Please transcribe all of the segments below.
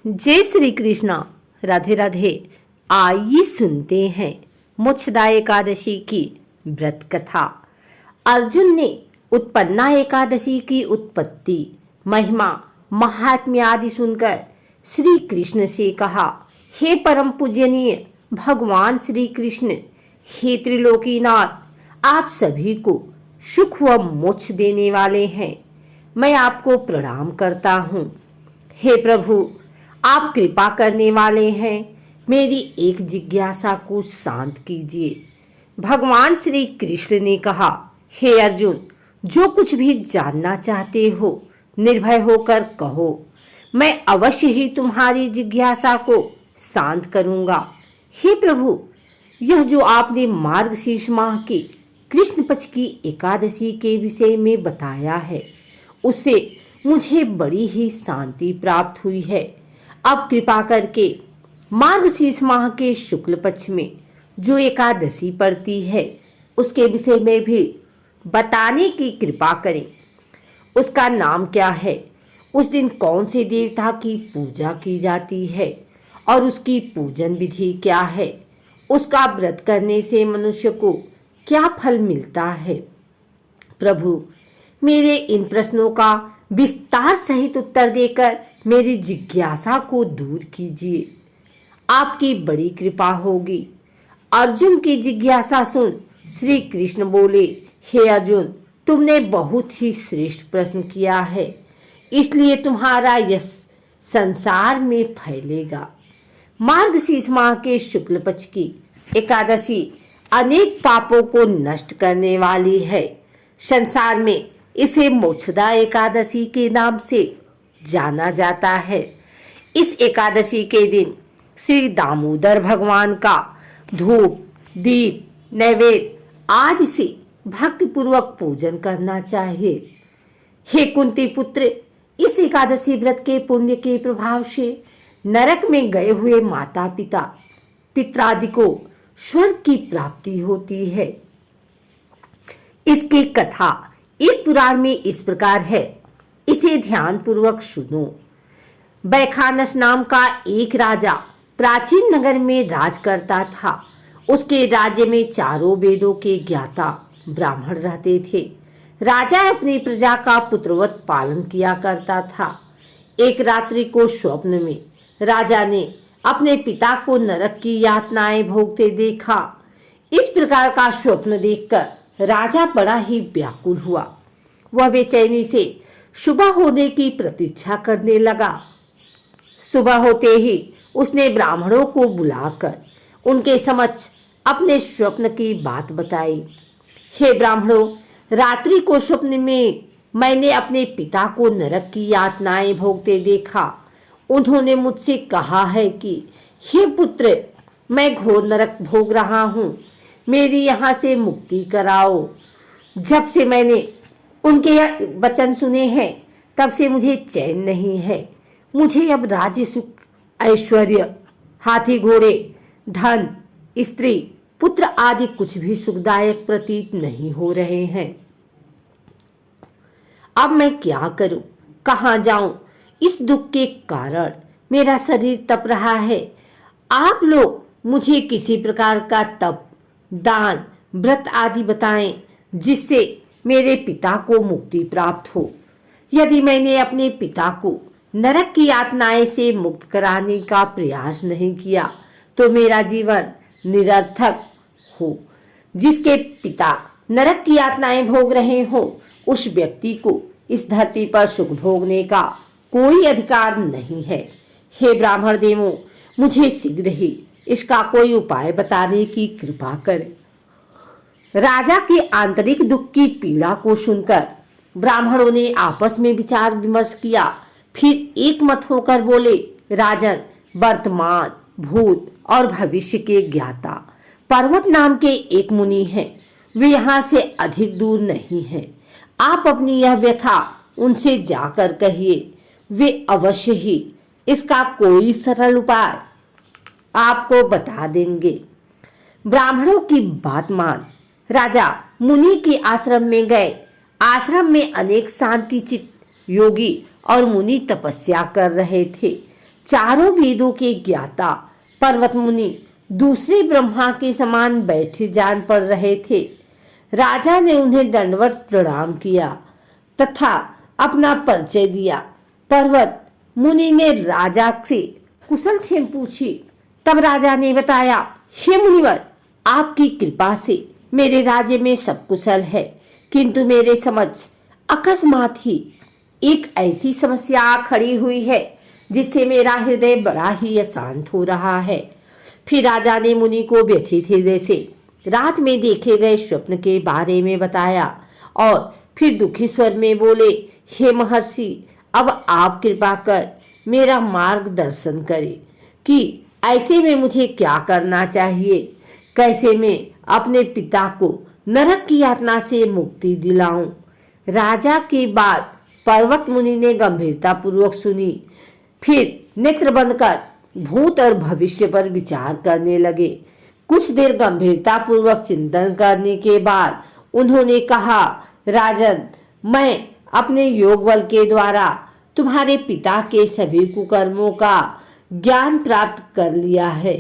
जय श्री कृष्णा। राधे राधे। आइए सुनते हैं मोक्षदा एकादशी की व्रत कथा। अर्जुन ने उत्पन्ना एकादशी की उत्पत्ति, महिमा, महात्म्य आदि सुनकर श्री कृष्ण से कहा, हे परम पूजनीय भगवान श्री कृष्ण, हे त्रिलोकीनाथ, आप सभी को सुख व मोक्ष देने वाले हैं। मैं आपको प्रणाम करता हूँ। हे प्रभु, आप कृपा करने वाले हैं, मेरी एक जिज्ञासा को शांत कीजिए। भगवान श्री कृष्ण ने कहा, हे अर्जुन, जो कुछ भी जानना चाहते हो निर्भय होकर कहो, मैं अवश्य ही तुम्हारी जिज्ञासा को शांत करूंगा। हे प्रभु, यह जो आपने मार्गशीर्ष माह के कृष्ण पक्ष की एकादशी के विषय में बताया है, उससे मुझे बड़ी ही शांति प्राप्त हुई है। अब कृपा करके मार्गशीर्ष माह के शुक्ल पक्ष में जो एकादशी पड़ती है, उसके विषय में भी बताने की कृपा करें। उसका नाम क्या है, उस दिन कौन से देवता की पूजा की जाती है और उसकी पूजन विधि क्या है, उसका व्रत करने से मनुष्य को क्या फल मिलता है। प्रभु, मेरे इन प्रश्नों का विस्तार सहित उत्तर देकर मेरी जिज्ञासा को दूर कीजिए। आपकी बड़ी कृपा होगी। अर्जुन की जिज्ञासा सुन श्री कृष्ण बोले, हे अर्जुन, तुमने बहुत ही श्रेष्ठ प्रश्न किया है, इसलिए तुम्हारा यश संसार में फैलेगा। मार्गशीर्ष माह के शुक्ल पक्ष की एकादशी अनेक पापों को नष्ट करने वाली है। संसार में इसे मोक्षदा एकादशी के नाम से जाना जाता है। इस एकादशी के दिन श्री दामोदर भगवान का धूप, दीप, नैवेद्य आदि से भक्तिपूर्वक पूजन करना चाहिए। हे कुंती पुत्र, इस एकादशी व्रत के पुण्य के प्रभाव से नरक में गए हुए माता पिता पितरादि को स्वर्ग की प्राप्ति होती है। इसकी कथा एक पुराण में इस प्रकार है, इसे ध्यान पूर्वक सुनो। बैखानस नाम का एक राजा प्राचीन नगर में राज करता था। उसके राज्य में चारों वेदों के ज्ञाता ब्राह्मण रहते थे। राजा अपनी प्रजा का पुत्रवत पालन किया करता था। एक रात्रि को स्वप्न में राजा ने अपने पिता को नरक की यातनाएं भोगते देखा। इस प्रकार का स्वप्न देखकर राजा बड़ा ही व्याकुल हुआ। वह बेचैनी से सुबह होने की प्रतीक्षा करने लगा। सुबह होते ही उसने ब्राह्मणों को बुलाकर उनके समक्ष अपने स्वप्न की बात बताई। हे ब्राह्मणों, रात्रि को स्वप्न में मैंने अपने पिता को नरक की यातनाएं भोगते देखा। उन्होंने मुझसे कहा है कि हे पुत्र, मैं घोर नरक भोग रहा हूँ, मेरी यहाँ से मुक्ति कराओ। जब से मैंने उनके वचन सुने हैं, तब से मुझे चैन नहीं है। मुझे अब राज्य सुख, ऐश्वर्य, हाथी घोड़े, धन, स्त्री, पुत्र आदि कुछ भी सुखदायक प्रतीत नहीं हो रहे हैं। अब मैं क्या करूं, कहाँ जाऊं? इस दुख के कारण मेरा शरीर तप रहा है। आप लोग मुझे किसी प्रकार का तप, दान, व्रत आदि बताएं, जिससे मेरे पिता को मुक्ति प्राप्त हो। यदि मैंने अपने पिता को नरक की यातनाएं से मुक्त कराने का प्रयास नहीं किया, तो मेरा जीवन निरर्थक हो। जिसके पिता नरक की यातनाएं भोग रहे हो, उस व्यक्ति को इस धरती पर सुख भोगने का कोई अधिकार नहीं है। हे ब्राह्मण देवों, मुझे शीघ्र ही इसका कोई उपाय बताने की कृपा करें। राजा के आंतरिक दुख की पीड़ा को सुनकर ब्राह्मणों ने आपस में विचार विमर्श किया। फिर एक मत होकर बोले, राजन, वर्तमान, भूत और भविष्य के ज्ञाता पर्वत नाम के एक मुनि हैं। वे यहाँ से अधिक दूर नहीं हैं। आप अपनी यह व्यथा उनसे जाकर कहिए, वे अवश्य ही इसका कोई सरल उपाय आपको बता देंगे। ब्राह्मणों की बात मान राजा मुनि के आश्रम में गए। आश्रम में अनेक शांति चित्त योगी और मुनि तपस्या कर रहे थे। चारों वेदों के ज्ञाता पर्वत मुनि दूसरे ब्रह्मा के समान बैठे जान पड़ रहे थे। राजा ने उन्हें दंडवत प्रणाम किया तथा अपना परिचय दिया। पर्वत मुनि ने राजा से कुशल क्षेम पूछी। तब राजा ने बताया, हे मुनिवर, आपकी कृपा से मेरे राज्य में सब कुशल है, किंतु मेरे समझ अकस्मात ही एक ऐसी समस्या खड़ी हुई है जिससे मेरा हृदय बड़ा ही अशांत हो रहा है। फिर राजा ने मुनि को व्यथित हृदय से रात में देखे गए स्वप्न के बारे में बताया और फिर दुखी स्वर में बोले, हे महर्षि, अब आप कृपा कर मेरा मार्गदर्शन करें कि ऐसे में मुझे क्या करना चाहिए, कैसे मैं अपने पिता को नरक की यातना से मुक्ति दिलाऊं। राजा की बात पर्वत मुनि ने गंभीरता पूर्वक सुनी। फिर नेत्र बंद कर भूत और भविष्य पर विचार करने लगे। कुछ देर गंभीरता पूर्वक चिंतन करने के बाद उन्होंने कहा, राजन, मैं अपने योग बल के द्वारा तुम्हारे पिता के सभी कुकर्मों का ज्ञान प्राप्त कर लिया है।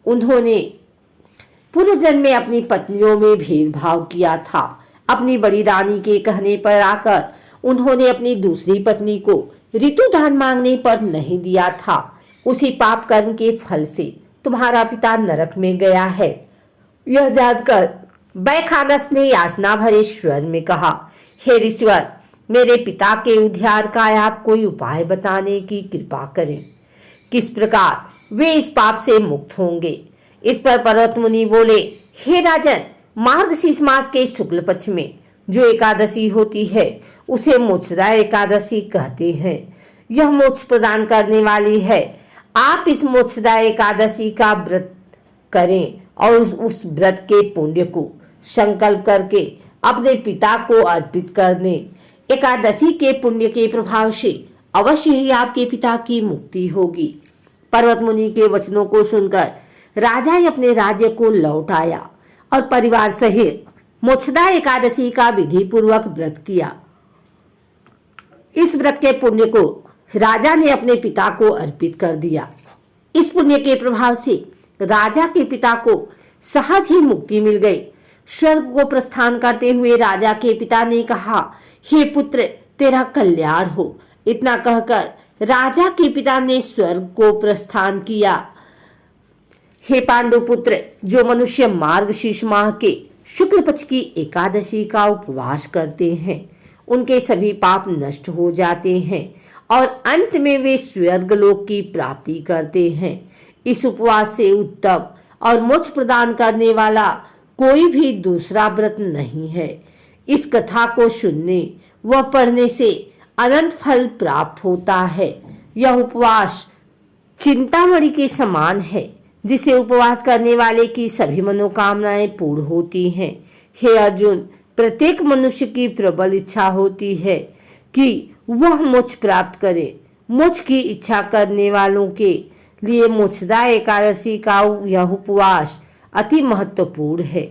उन्होंने पूर्व जन्म में अपनी पत्नियों में भेदभाव किया था। अपनी बड़ी रानी के कहने पर आकर उन्होंने अपनी दूसरी पत्नी को ऋतुदान मांगने पर नहीं दिया था। उसी पाप कर्म के फल से तुम्हारा पिता नरक में गया है। यह जानकर बैखानस ने याचना भरे स्वर में कहा, हे ऋषिवर, मेरे पिता के उद्धार का आप कोई उपाय बताने की कृपा करें। किस प्रकार वे इस पाप से मुक्त होंगे। इस पर पर्वत मुनि बोले, हे राजन, मार्गशीर्ष मास के शुक्ल पक्ष में जो एकादशी होती है उसे मोक्षदा एकादशी कहते हैं। यह मोक्ष प्रदान करने वाली है। आप इस मोक्षदा एकादशी का व्रत करें और उस व्रत के पुण्य को संकल्प करके अपने पिता को अर्पित कर दें। एकादशी के पुण्य के प्रभाव से अवश्य ही आपके पिता की मुक्ति होगी। पर्वत मुनि के वचनों को सुनकर राजा अपने राज्य को लौट आया और परिवार सहित मोक्षदा एकादशी का विधि पूर्वक व्रत किया। इस व्रत के पुण्य को राजा ने अपने पिता को अर्पित कर दिया। इस पुण्य के प्रभाव से राजा के पिता को सहज ही मुक्ति मिल गई। स्वर्ग को प्रस्थान करते हुए राजा के पिता ने कहा, हे पुत्र, तेरा कल्याण हो। इतना कहकर राजा के पिता ने स्वर्ग को प्रस्थान किया। हे पांडु पुत्र, जो मनुष्य मार्गशीर्ष माह के शुक्ल पक्ष की एकादशी का उपवास करते हैं उनके सभी पाप नष्ट हो जाते हैं और अंत में वे स्वर्गलोक की प्राप्ति करते हैं। इस उपवास से उत्तम और मोक्ष प्रदान करने वाला कोई भी दूसरा व्रत नहीं है। इस कथा को सुनने व पढ़ने से अनंत फल प्राप्त होता है। यह उपवास चिंतामणि के समान है जिसे उपवास करने वाले की सभी मनोकामनाएं पूर्ण होती हैं। हे अर्जुन, प्रत्येक मनुष्य की प्रबल इच्छा होती है कि वह मोक्ष प्राप्त करे। मोक्ष की इच्छा करने वालों के लिए मोक्षदा एकादशी का यह उपवास अति महत्वपूर्ण है।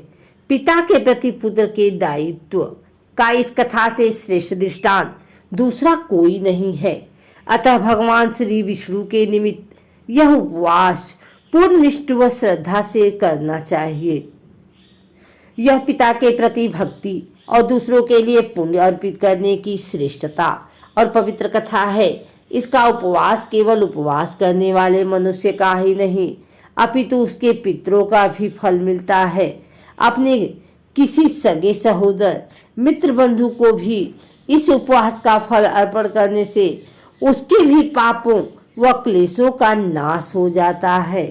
पिता के प्रति पुत्र के दायित्व का इस कथा से श्रेष्ठ दृष्टांत दूसरा कोई नहीं है। अतः भगवान श्री विष्णु के निमित्त यह उपवास पूर्ण निष्ठा व श्रद्धा से करना चाहिए। यह पिता के प्रति भक्ति और दूसरों के लिए पुण्य अर्पित करने की श्रेष्ठता और पवित्र कथा है। इसका उपवास केवल उपवास करने वाले मनुष्य का ही नहीं अपितु उसके पितरों का भी फल मिलता है। अपने किसी सगे सहोदर मित्र बंधु को भी इस उपवास का फल अर्पण करने से उसके भी पापों व क्लेशों का नाश हो जाता है।